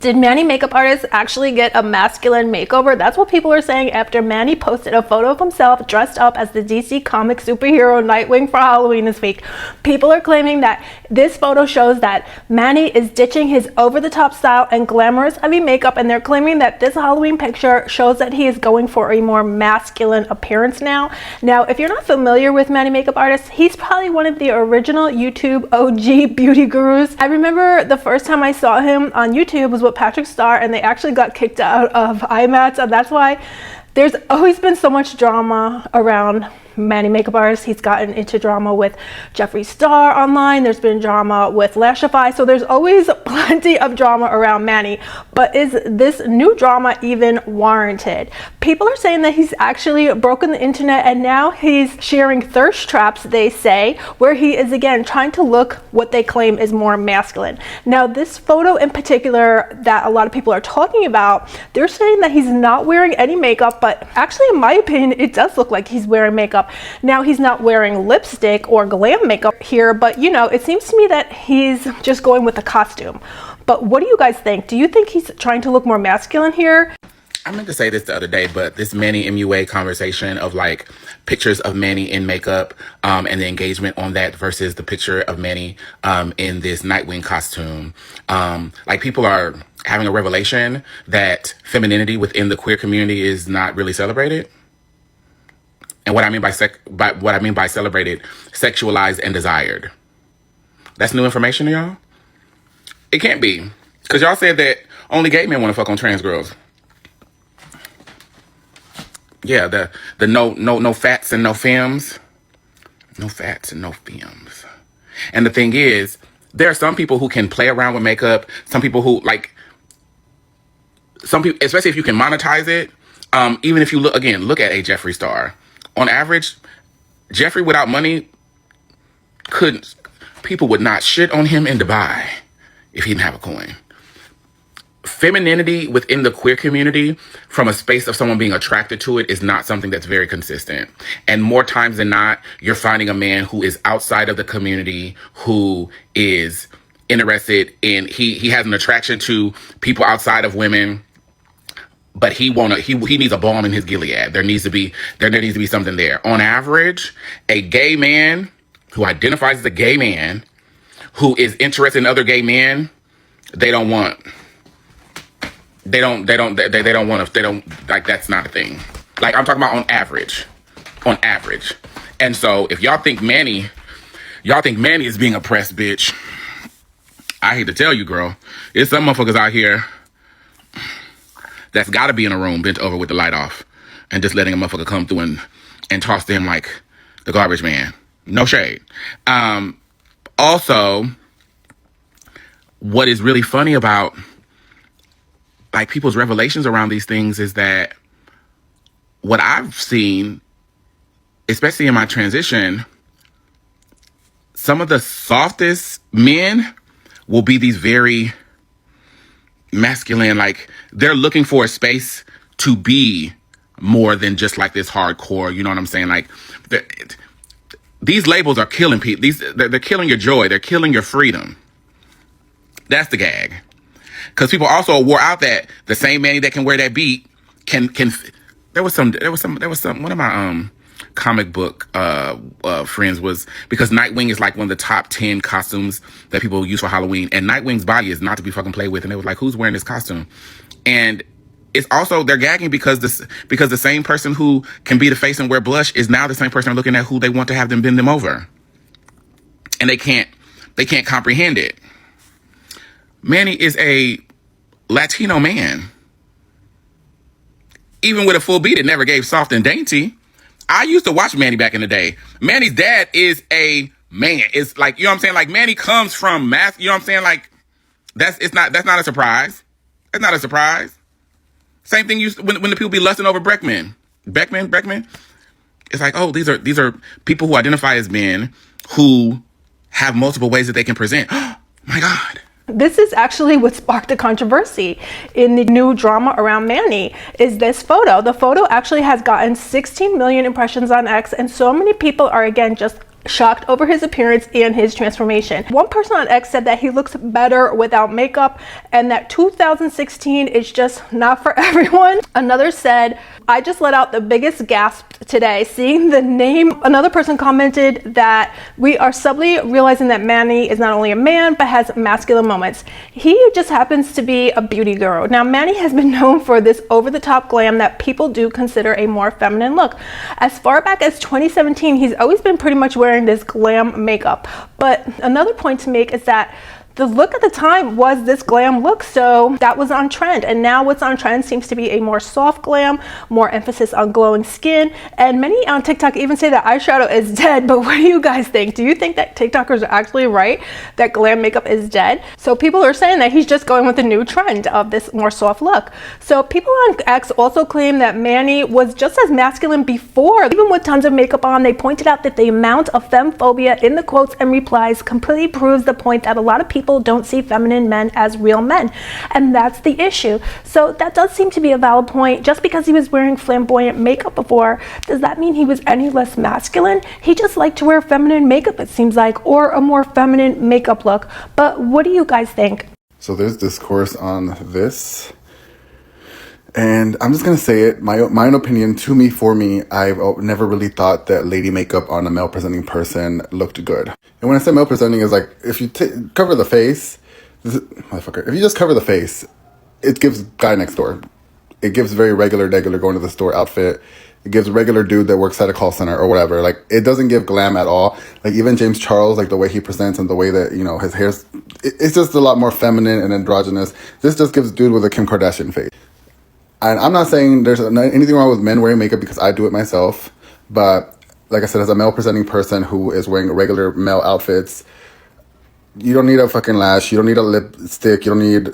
Did Manny makeup artist actually get a masculine makeover? That's what people are saying after Manny posted a photo of himself dressed up as the DC comic superhero Nightwing for Halloween this week. People are claiming that this photo shows that Manny is ditching his over-the-top style and glamorous heavy makeup, and they're claiming that this Halloween picture shows that he is going for a more masculine appearance now. Now, if you're not familiar with Manny makeup artist, he's probably one of the original YouTube OG beauty gurus. I remember the first time I saw him on YouTube was with Patrick Star, and they actually got kicked out of IMATS, and that's why there's always been so much drama around Manny makeup artist. He's gotten into drama with Jeffree Star online. There's been drama with Lashify, so there's always plenty of drama around Manny. But is this new drama even warranted? People are saying that he's actually broken the internet, and now he's sharing thirst traps, they say, where he is again trying to look what they claim is more masculine. Now, this photo in particular that a lot of people are talking about, they're saying that he's not wearing any makeup, but actually in my opinion it does look like he's wearing makeup. Now, he's not wearing lipstick or glam makeup here, but you know, it seems to me that he's just going with the costume. But what do you guys think? Do you think he's trying to look more masculine here? I meant to say this the other day, but this Manny MUA conversation of like pictures of Manny in makeup and the engagement on that versus the picture of Manny in this Nightwing costume. Like, people are having a revelation that femininity within the queer community is not really celebrated. And what I mean by celebrated, sexualized and desired. That's new information to y'all? It can't be. Because y'all said that only gay men want to fuck on trans girls. Yeah, the no fats and no femmes. No fats and no femmes. And the thing is, there are some people who can play around with makeup. Some people who, like, some people, especially if you can monetize it. Even if you look at a Jeffree Star. On average, Jeffree without money people would not shit on him in Dubai if he didn't have a coin. Femininity within the queer community, from a space of someone being attracted to it, is not something that's very consistent. And more times than not, you're finding a man who is outside of the community, who is interested in, he has an attraction to people outside of women, but he needs a balm in his Gilead. There needs to be something there. On average, a gay man who identifies as a gay man who is interested in other gay men, they don't want, like, that's not a thing. Like, I'm talking about on average. And so if y'all think Manny is being oppressed, bitch, I hate to tell you, girl, there's some motherfuckers out here that's got to be in a room bent over with the light off and just letting a motherfucker come through and toss to him like the garbage man. No shade. Also, what is really funny about, like, people's revelations around these things is that what I've seen, especially in my transition, some of the softest men will be these very masculine, like, they're looking for a space to be more than just like this hardcore, you know what I'm saying? Like, these labels are killing people. They're killing your joy. They're killing your freedom. That's the gag. Because people also wore out that the same Manny that can wear that beat can. There was some. One of my comic book friends was, because Nightwing is like one of the top 10 costumes that people use for Halloween, and Nightwing's body is not to be fucking played with. And they was like, "Who's wearing this costume?" And it's also, they're gagging because the same person who can be the face and wear blush is now the same person looking at who they want to have them bend them over, and they can't comprehend it. Manny is a Latino man. Even with a full beat, it never gave soft and dainty. I used to watch Manny back in the day. Manny's dad is a man. It's like, you know what I'm saying? Like, Manny comes from math. You know what I'm saying? Like, that's not a surprise. It's not a surprise. Same thing when the people be lusting over Beckman. It's like, oh, these are people who identify as men who have multiple ways that they can present. Oh my God. This is actually what sparked the controversy in the new drama around Manny, is this photo. The photo actually has gotten 16 million impressions on X, and so many people are again just shocked over his appearance and his transformation. One person on X said that he looks better without makeup and that 2016 is just not for everyone. Another said, I just let out the biggest gasp today seeing the name. Another person commented that we are subtly realizing that Manny is not only a man but has masculine moments. He just happens to be a beauty guru. Now Manny has been known for this over-the-top glam that people do consider a more feminine look. As far back as 2017, he's always been pretty much wearing this glam makeup. But another point to make is that the look at the time was this glam look, so that was on trend. And now what's on trend seems to be a more soft glam, more emphasis on glowing skin. And many on TikTok even say that eyeshadow is dead. But what do you guys think? Do you think that TikTokers are actually right that glam makeup is dead? So people are saying that he's just going with the new trend of this more soft look. So people on X also claim that Manny was just as masculine before. Even with tons of makeup on, they pointed out that the amount of femphobia in the quotes and replies completely proves the point that a lot of people don't see feminine men as real men, and that's the issue. So that does seem to be a valid point. Just because he was wearing flamboyant makeup before, does that mean he was any less masculine? He just liked to wear feminine makeup, it seems like, or a more feminine makeup look. But what do you guys think? So there's discourse on this, and I'm just gonna say it, my own opinion, to me, for me, I've never really thought that lady makeup on a male presenting person looked good. And when I say male presenting, is like, if you cover the face, motherfucker, if you just cover the face, it gives guy next door. It gives very regular going to the store outfit. It gives regular dude that works at a call center or whatever. Like, it doesn't give glam at all. Like, even James Charles, like the way he presents and the way that, you know, his hair's, it's just a lot more feminine and androgynous. This just gives dude with a Kim Kardashian face. And I'm not saying there's anything wrong with men wearing makeup, because I do it myself. But like I said, as a male presenting person who is wearing regular male outfits, you don't need a fucking lash. You don't need a lipstick. You don't need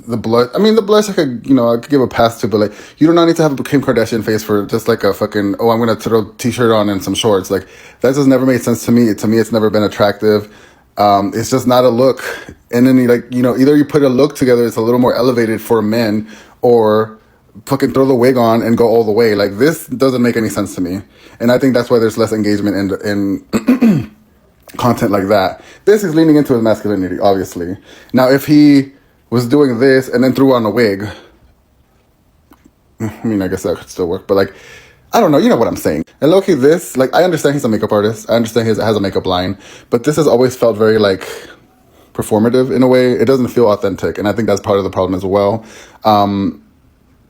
the blush. I mean, the blush I could give a pass to, but like, you do not need to have a Kim Kardashian face for just like a fucking, oh, I'm gonna throw a t-shirt on and some shorts. Like, that just never made sense to me. To me, it's never been attractive. It's just not a look. And then either you put a look together, it's a little more elevated for men, or fucking throw the wig on and go all the way. Like, this doesn't make any sense to me. And I think that's why there's less engagement in content like that. This is leaning into his masculinity, obviously. Now, if he was doing this and then threw on a wig, I mean, I guess that could still work. But like, I don't know, you know what I'm saying. And low-key, this, like, I understand he's a makeup artist. I understand he has a makeup line. But this has always felt very, like, performative in a way. It doesn't feel authentic. And I think that's part of the problem as well.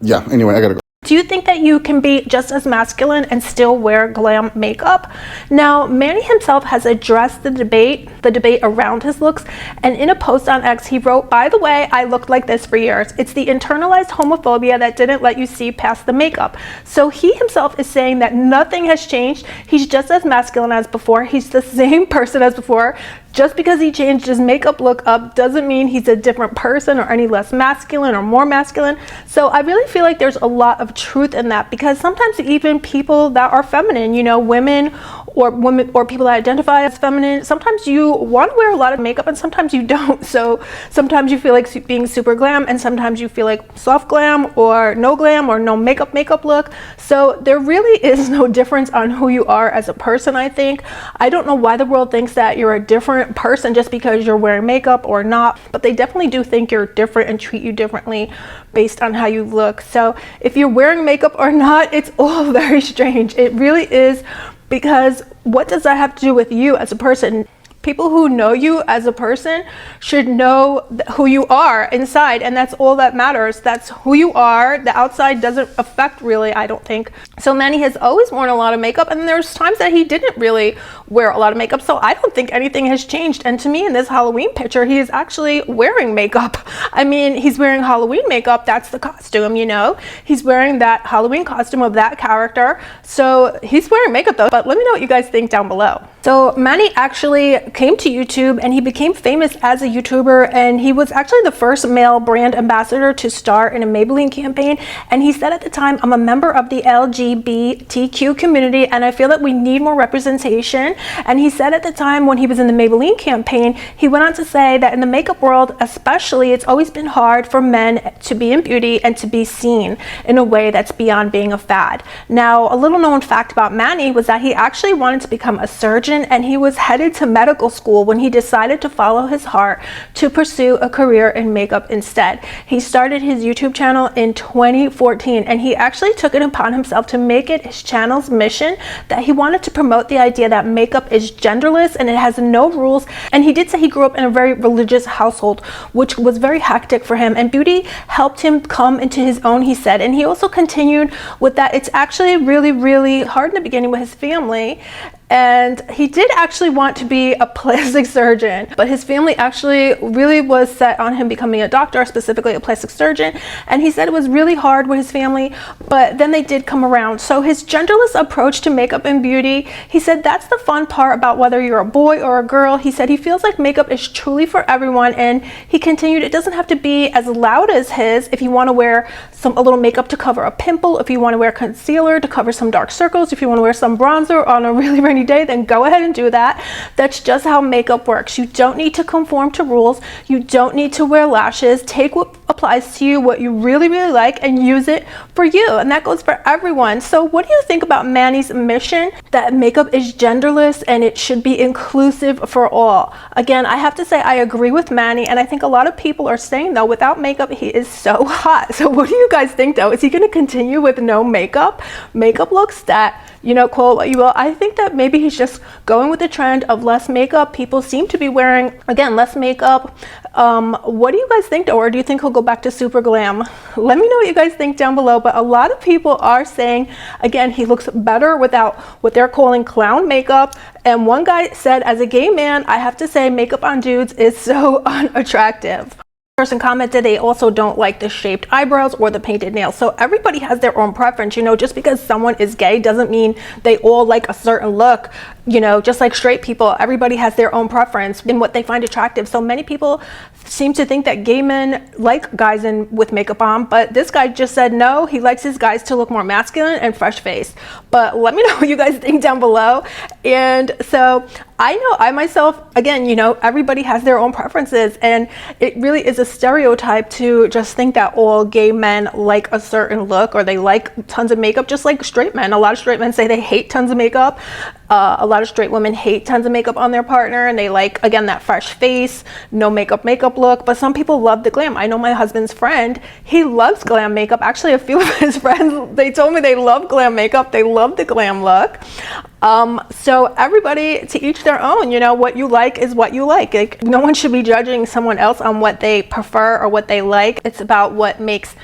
Yeah, anyway, I gotta go. Do you think that you can be just as masculine and still wear glam makeup? Now, Manny himself has addressed the debate around his looks, and in a post on X, he wrote, "By the way, I looked like this for years. It's the internalized homophobia that didn't let you see past the makeup." So he himself is saying that nothing has changed. He's just as masculine as before. He's the same person as before. Just because he changed his makeup look up doesn't mean he's a different person or any less masculine or more masculine. So I really feel like there's a lot of truth in that, because sometimes even people that are feminine, women or people that identify as feminine, sometimes you want to wear a lot of makeup and sometimes you don't. So sometimes you feel like being super glam and sometimes you feel like soft glam or no makeup look. So there really is no difference on who you are as a person, I think. I don't know why the world thinks that you're a different person just because you're wearing makeup or not, but they definitely do think you're different and treat you differently based on how you look. So if you're wearing makeup or not, it's all very strange. It really is, because what does that have to do with you as a person? People who know you as a person should know who you are inside, and that's all that matters. That's who you are. The outside doesn't affect, really, I don't think. So Manny has always worn a lot of makeup, and there's times that he didn't really wear a lot of makeup, so I don't think anything has changed. And to me, in this Halloween picture, he is actually wearing makeup. I mean, he's wearing Halloween makeup. That's the costume, He's wearing that Halloween costume of that character. So he's wearing makeup, though. But let me know what you guys think down below. So So Manny actually came to YouTube and he became famous as a YouTuber, and he was actually the first male brand ambassador to star in a Maybelline campaign. And he said at the time, I'm a member of the LGBTQ community and I feel that we need more representation. And he said at the time when he was in the Maybelline campaign, he went on to say that in the makeup world especially, it's always been hard for men to be in beauty and to be seen in a way that's beyond being a fad. Now, a little known fact about Manny was that he actually wanted to become a surgeon, and he was headed to medical school when he decided to follow his heart to pursue a career in makeup instead. He started his YouTube channel in 2014, and he actually took it upon himself to make it his channel's mission that he wanted to promote the idea that makeup is genderless and it has no rules. And he did say he grew up in a very religious household, which was very hectic for him, and beauty helped him come into his own, he said. And he also continued with that it's actually really hard in the beginning with his family. And he did actually want to be a plastic surgeon, but his family actually really was set on him becoming a doctor, specifically a plastic surgeon. And he said it was really hard with his family, but then they did come around. So his genderless approach to makeup and beauty, he said that's the fun part about whether you're a boy or a girl. He said he feels like makeup is truly for everyone. And he continued, it doesn't have to be as loud as his. If you want to wear a little makeup to cover a pimple, if you want to wear concealer to cover some dark circles, if you want to wear some bronzer on a really rainy day, then go ahead and do that. That's just how makeup works. You don't need to conform to rules. You don't need to wear lashes. Take what applies to you, what you really like, and use it for you. And that goes for everyone. So what do you think about Manny's mission that makeup is genderless and it should be inclusive for all? Again, I have to say I agree with Manny, and I think a lot of people are saying though without makeup he is so hot. So what do you guys think though? Is he going to continue with no makeup looks that, you know, quote what you will? I think that maybe he's just going with the trend of less makeup. People seem to be wearing, again, less makeup. What do you guys think though? Or do you think he'll go back to super glam? Let me know what you guys think down below. But a lot of people are saying, again, he looks better without what they're calling clown makeup. And one guy said, as a gay man, I have to say makeup on dudes is so unattractive. Person commented they also don't like the shaped eyebrows or the painted nails. So everybody has their own preference, you know. Just because someone is gay doesn't mean they all like a certain look, you know. Just like straight people, everybody has their own preference in what they find attractive. So many people seem to think that gay men like guys with makeup on, but this guy just said no, he likes his guys to look more masculine and fresh faced. But let me know what you guys think down below. And so I know I myself, again, you know, everybody has their own preferences, and it really is a stereotype to just think that all gay men like a certain look or they like tons of makeup, just like straight men. A lot of straight men say they hate tons of makeup. A lot of straight women hate tons of makeup on their partner, and they like, again, that fresh face, no makeup look. But some people love the glam. I know my husband's friend, he loves glam makeup. Actually, a few of his friends, they told me they love glam makeup. They love the glam look. So everybody to each their own, you know. What you like is what you like no one should be judging someone else on what they prefer or what they like. It's about what makes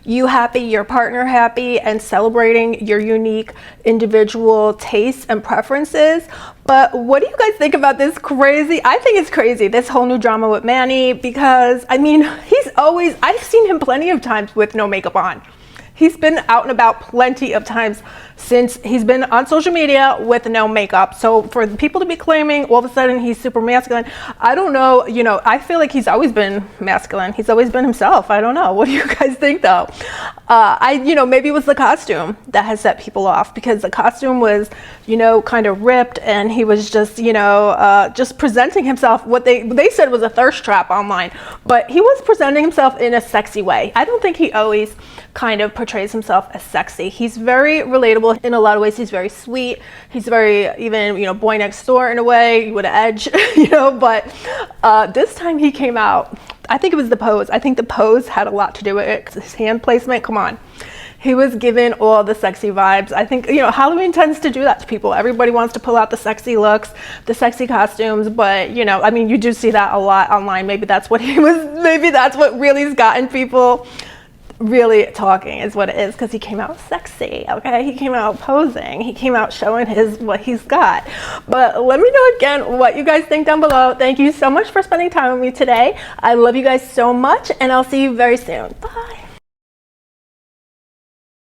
you happy, your partner happy, and celebrating your unique individual tastes and preferences. But what do you guys think about this crazy, I think it's crazy, this whole new drama with Manny? Because I mean, I've seen him plenty of times with no makeup on. He's been out and about plenty of times since he's been on social media with no makeup. So for the people to be claiming all of a sudden he's super masculine, I don't know, you know, I feel like he's always been masculine. He's always been himself. I don't know. What do you guys think though? You know, maybe it was the costume that has set people off, because the costume was, you know, kind of ripped, and he was just, you know, just presenting himself what they said was a thirst trap online, but he was presenting himself in a sexy way. I don't think he always kind of portrays himself as sexy. He's very relatable in a lot of ways. He's very sweet. He's very, even, you know, boy next door in a way, with an edge, you know. But this time he came out, I think it was the pose. I think the pose had a lot to do with it. His hand placement, come on. He was given all the sexy vibes. I think, you know, Halloween tends to do that to people. Everybody wants to pull out the sexy looks, the sexy costumes, but, you know, I mean, you do see that a lot online. Maybe that's what maybe that's what really's gotten people really talking, is what it is, because he came out sexy. Okay, he came out posing, he came out showing what he's got. But let me know again what you guys think down below. Thank you so much for spending time with me today. I love you guys so much, and I'll see you very soon. Bye.